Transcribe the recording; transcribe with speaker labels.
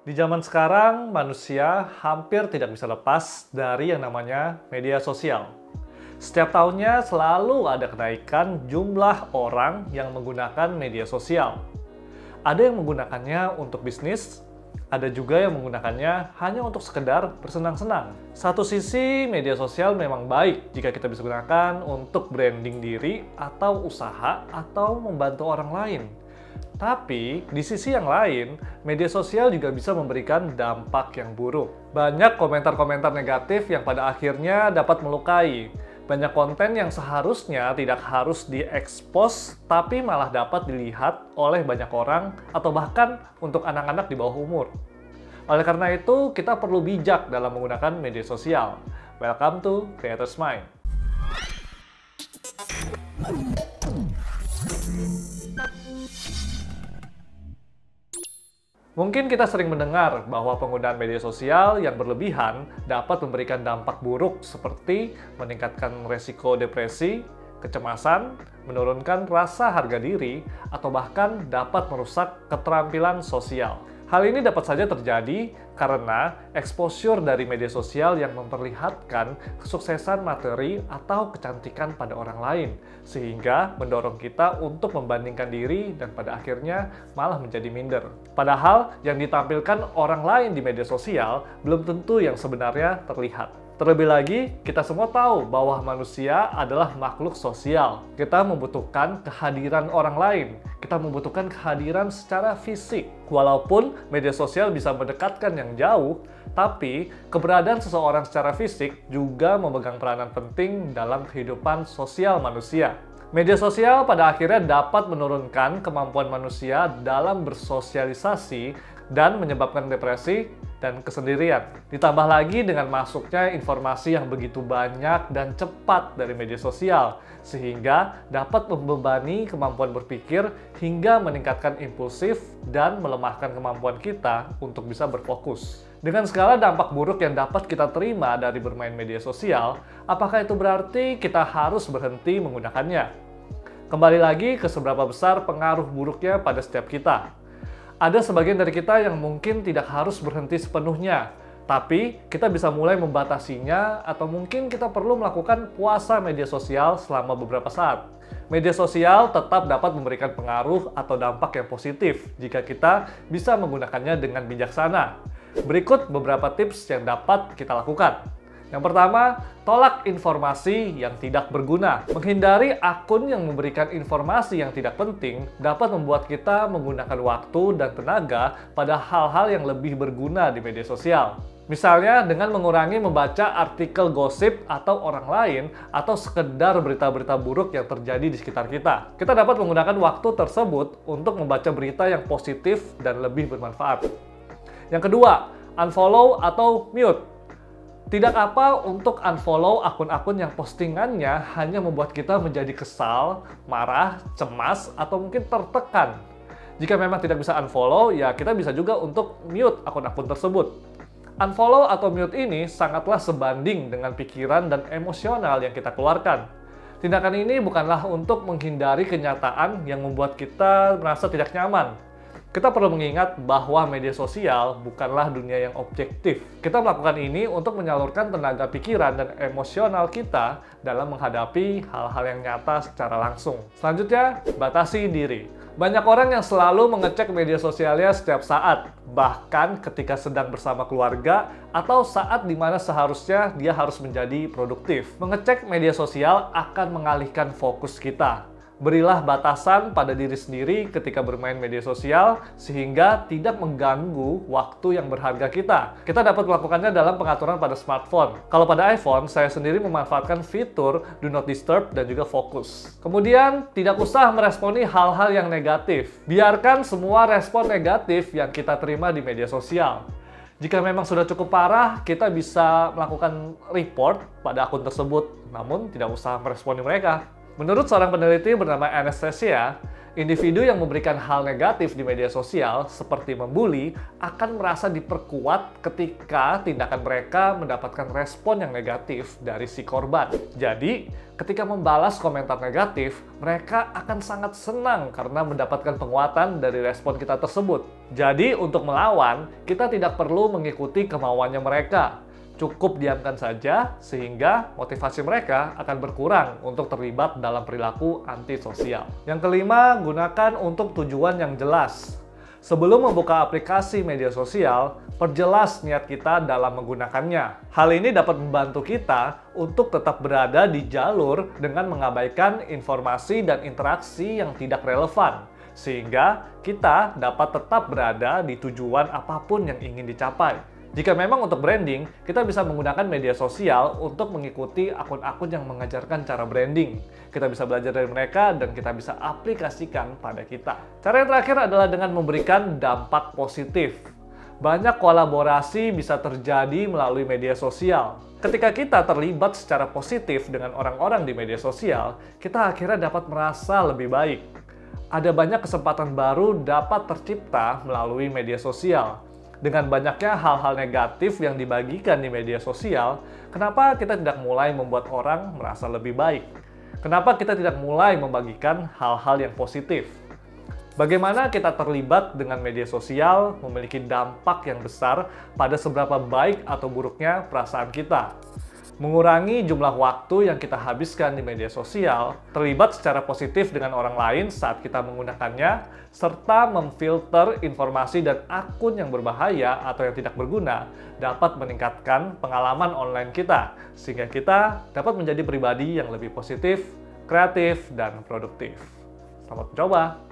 Speaker 1: Di zaman sekarang, manusia hampir tidak bisa lepas dari yang namanya media sosial. Setiap tahunnya selalu ada kenaikan jumlah orang yang menggunakan media sosial. Ada yang menggunakannya untuk bisnis, ada juga yang menggunakannya hanya untuk sekedar bersenang-senang. Satu sisi, media sosial memang baik jika kita bisa gunakan untuk branding diri atau usaha atau membantu orang lain. Tapi, di sisi yang lain, media sosial juga bisa memberikan dampak yang buruk. Banyak komentar-komentar negatif yang pada akhirnya dapat melukai. Banyak konten yang seharusnya tidak harus diekspos, tapi malah dapat dilihat oleh banyak orang atau bahkan untuk anak-anak di bawah umur. Oleh karena itu, kita perlu bijak dalam menggunakan media sosial. Welcome to Creator's Mind. Mungkin kita sering mendengar bahwa penggunaan media sosial yang berlebihan dapat memberikan dampak buruk seperti meningkatkan resiko depresi, kecemasan, menurunkan rasa harga diri, atau bahkan dapat merusak keterampilan sosial. Hal ini dapat saja terjadi karena exposure dari media sosial yang memperlihatkan kesuksesan materi atau kecantikan pada orang lain, sehingga mendorong kita untuk membandingkan diri dan pada akhirnya malah menjadi minder. Padahal yang ditampilkan orang lain di media sosial belum tentu yang sebenarnya terlihat. Terlebih lagi, kita semua tahu bahwa manusia adalah makhluk sosial. Kita membutuhkan kehadiran orang lain. Kita membutuhkan kehadiran secara fisik. Walaupun media sosial bisa mendekatkan yang jauh, tapi keberadaan seseorang secara fisik juga memegang peranan penting dalam kehidupan sosial manusia. Media sosial pada akhirnya dapat menurunkan kemampuan manusia dalam bersosialisasi dan menyebabkan depresi dan kesendirian. Ditambah lagi dengan masuknya informasi yang begitu banyak dan cepat dari media sosial, sehingga dapat membebani kemampuan berpikir hingga meningkatkan impulsif dan melemahkan kemampuan kita untuk bisa berfokus. Dengan segala dampak buruk yang dapat kita terima dari bermain media sosial, apakah itu berarti kita harus berhenti menggunakannya? Kembali lagi ke seberapa besar pengaruh buruknya pada setiap kita. Ada sebagian dari kita yang mungkin tidak harus berhenti sepenuhnya, tapi kita bisa mulai membatasinya atau mungkin kita perlu melakukan puasa media sosial selama beberapa saat. Media sosial tetap dapat memberikan pengaruh atau dampak yang positif jika kita bisa menggunakannya dengan bijaksana. Berikut beberapa tips yang dapat kita lakukan. Yang pertama, tolak informasi yang tidak berguna. Menghindari akun yang memberikan informasi yang tidak penting dapat membuat kita menggunakan waktu dan tenaga pada hal-hal yang lebih berguna di media sosial. Misalnya dengan mengurangi membaca artikel gosip atau orang lain atau sekedar berita-berita buruk yang terjadi di sekitar kita. Kita dapat menggunakan waktu tersebut untuk membaca berita yang positif dan lebih bermanfaat. Yang kedua, unfollow atau mute. Tidak apa untuk unfollow akun-akun yang postingannya hanya membuat kita menjadi kesal, marah, cemas, atau mungkin tertekan. Jika memang tidak bisa unfollow, ya kita bisa juga untuk mute akun-akun tersebut. Unfollow atau mute ini sangatlah sebanding dengan pikiran dan emosional yang kita keluarkan. Tindakan ini bukanlah untuk menghindari kenyataan yang membuat kita merasa tidak nyaman. Kita perlu mengingat bahwa media sosial bukanlah dunia yang objektif. Kita melakukan ini untuk menyalurkan tenaga pikiran dan emosional kita dalam menghadapi hal-hal yang nyata secara langsung. Selanjutnya, batasi diri. Banyak orang yang selalu mengecek media sosialnya setiap saat, bahkan ketika sedang bersama keluarga atau saat di mana seharusnya dia harus menjadi produktif. Mengecek media sosial akan mengalihkan fokus kita. Berilah batasan pada diri sendiri ketika bermain media sosial sehingga tidak mengganggu waktu yang berharga kita. Kita dapat melakukannya dalam pengaturan pada smartphone. Kalau pada iPhone, saya sendiri memanfaatkan fitur Do Not Disturb dan juga fokus. Kemudian, tidak usah meresponi hal-hal yang negatif. Biarkan semua respon negatif yang kita terima di media sosial. Jika memang sudah cukup parah, kita bisa melakukan report pada akun tersebut, namun tidak usah meresponi mereka. Menurut seorang peneliti bernama Anastasia, Individu yang memberikan hal negatif di media sosial, seperti membuli, akan merasa diperkuat ketika tindakan mereka mendapatkan respon yang negatif dari si korban. Jadi, ketika membalas komentar negatif, mereka akan sangat senang karena mendapatkan penguatan dari respon kita tersebut. Jadi, untuk melawan, kita tidak perlu mengikuti kemauannya mereka. Cukup diamkan saja, sehingga motivasi mereka akan berkurang untuk terlibat dalam perilaku antisosial. Yang kelima, gunakan untuk tujuan yang jelas. Sebelum membuka aplikasi media sosial, perjelas niat kita dalam menggunakannya. Hal ini dapat membantu kita untuk tetap berada di jalur dengan mengabaikan informasi dan interaksi yang tidak relevan, sehingga kita dapat tetap berada di tujuan apapun yang ingin dicapai. Jika memang untuk branding, kita bisa menggunakan media sosial untuk mengikuti akun-akun yang mengajarkan cara branding. Kita bisa belajar dari mereka dan kita bisa aplikasikan pada kita. Cara yang terakhir adalah dengan memberikan dampak positif. Banyak kolaborasi bisa terjadi melalui media sosial. Ketika kita terlibat secara positif dengan orang-orang di media sosial, kita akhirnya dapat merasa lebih baik. Ada banyak kesempatan baru dapat tercipta melalui media sosial. Dengan banyaknya hal-hal negatif yang dibagikan di media sosial, kenapa kita tidak mulai membuat orang merasa lebih baik? Kenapa kita tidak mulai membagikan hal-hal yang positif? Bagaimana kita terlibat dengan media sosial memiliki dampak yang besar pada seberapa baik atau buruknya perasaan kita? Mengurangi jumlah waktu yang kita habiskan di media sosial, terlibat secara positif dengan orang lain saat kita menggunakannya, serta memfilter informasi dan akun yang berbahaya atau yang tidak berguna dapat meningkatkan pengalaman online kita, sehingga kita dapat menjadi pribadi yang lebih positif, kreatif, dan produktif. Selamat mencoba!